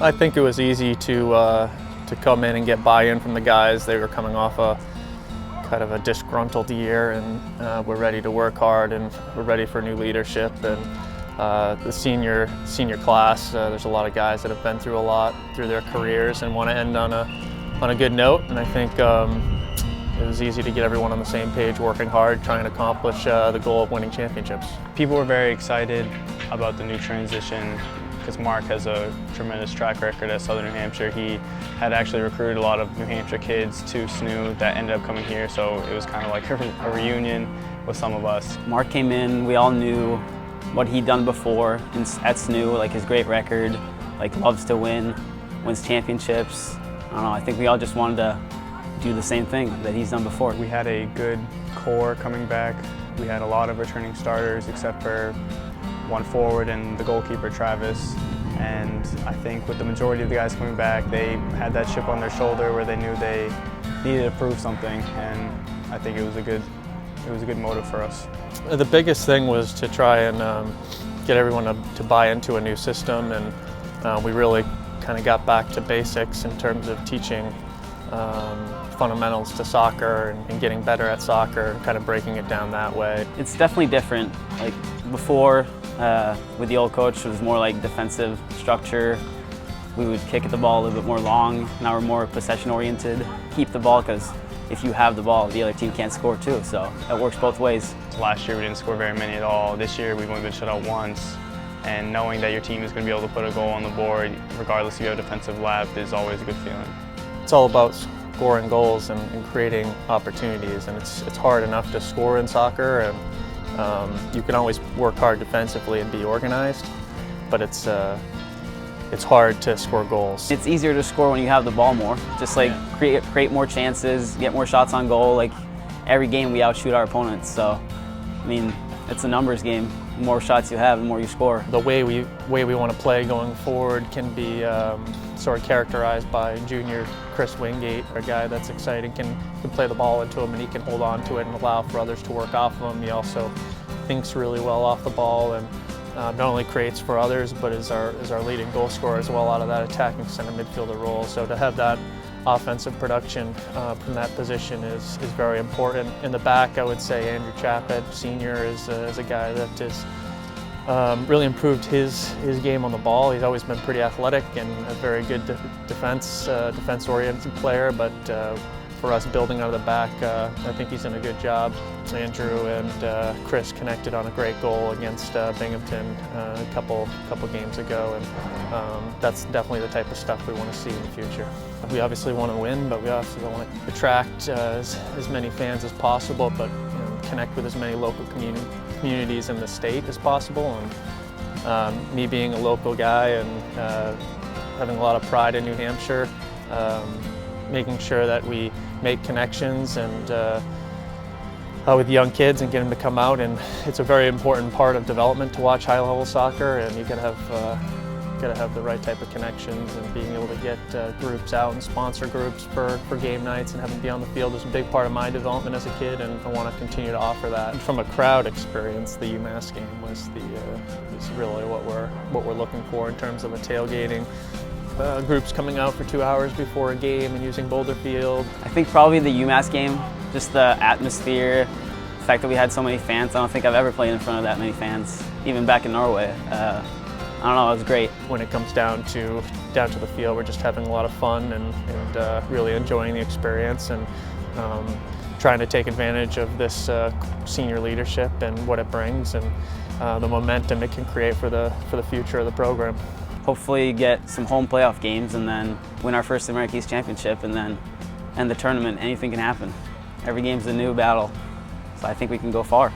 I think it was easy to come in and get buy-in from the guys. They were coming off a kind of a disgruntled year, and we're ready to work hard, and we're ready for new leadership. And the senior class, there's a lot of guys that have been through a lot through their careers and want to end on a good note. And I think it was easy to get everyone on the same page, working hard, trying to accomplish the goal of winning championships. People were very excited about the new transition because Mark has a tremendous track record at Southern New Hampshire. He had actually recruited a lot of New Hampshire kids to SNU that ended up coming here, so it was kind of like a reunion with some of us. Mark came in, we all knew what he'd done before at SNU, like his great record, like loves to win, wins championships. I don't know, I think we all just wanted to do the same thing that he's done before. We had a good core coming back. We had a lot of returning starters except for one forward and the goalkeeper, Travis. And I think with the majority of the guys coming back, they had that chip on their shoulder where they knew they needed to prove something, and I think it was a good motive for us. The biggest thing was to try and get everyone to buy into a new system, and we really kind of got back to basics in terms of teaching fundamentals to soccer and getting better at soccer and kind of breaking it down that way. It's definitely different. Like before, with the old coach, it was more like defensive structure. We would kick at the ball a little bit more long. Now we're more possession oriented. Keep the ball, because if you have the ball, the other team can't score too, so it works both ways. Last year we didn't score very many at all. This year we've only been shut out once, and knowing that your team is going to be able to put a goal on the board, regardless if you have a defensive lap, is always a good feeling. It's all about scoring goals and creating opportunities, and it's hard enough to score in soccer, and you can always work hard defensively and be organized, but it's hard to score goals. It's easier to score when you have the ball more. Just like create more chances, get more shots on goal. Like every game we outshoot our opponents, so I mean it's a numbers game. The more shots you have, the more you score. The way we want to play going forward can be sort of characterized by junior Chris Wingate, a guy that's exciting, can play the ball into him and he can hold on to it and allow for others to work off of him. He also thinks really well off the ball and not only creates for others, but is our leading goal scorer as well out of that attacking center midfielder role. So to have that offensive production from that position is very important. In the back, I would say Andrew Chappett, senior, is a guy that has really improved his game on the ball. He's always been pretty athletic and a very good defense-oriented player, but for us building out of the back, I think he's done a good job. Andrew and Chris connected on a great goal against Binghamton a couple games ago, and that's definitely the type of stuff we want to see in the future. We obviously want to win, but we also want to attract as many fans as possible, but connect with as many local communities in the state as possible. And me being a local guy and having a lot of pride in New Hampshire, making sure that we make connections and with young kids and get them to come out, and it's a very important part of development to watch high-level soccer, and you gotta have the right type of connections, and being able to get groups out and sponsor groups for game nights and have them be on the field was a big part of my development as a kid, and I want to continue to offer that. And from a crowd experience, the UMass game was really what we're looking for in terms of a tailgating. Groups coming out for 2 hours before a game and using Boulder Field. I think probably the UMass game, just the atmosphere, the fact that we had so many fans. I don't think I've ever played in front of that many fans, even back in Norway. I don't know, it was great. When it comes down to the field, we're just having a lot of fun and really enjoying the experience, and trying to take advantage of this senior leadership and what it brings, and the momentum it can create for the future of the program. Hopefully get some home playoff games and then win our first American East Championship, and then end the tournament. Anything can happen. Every game's a new battle, so I think we can go far.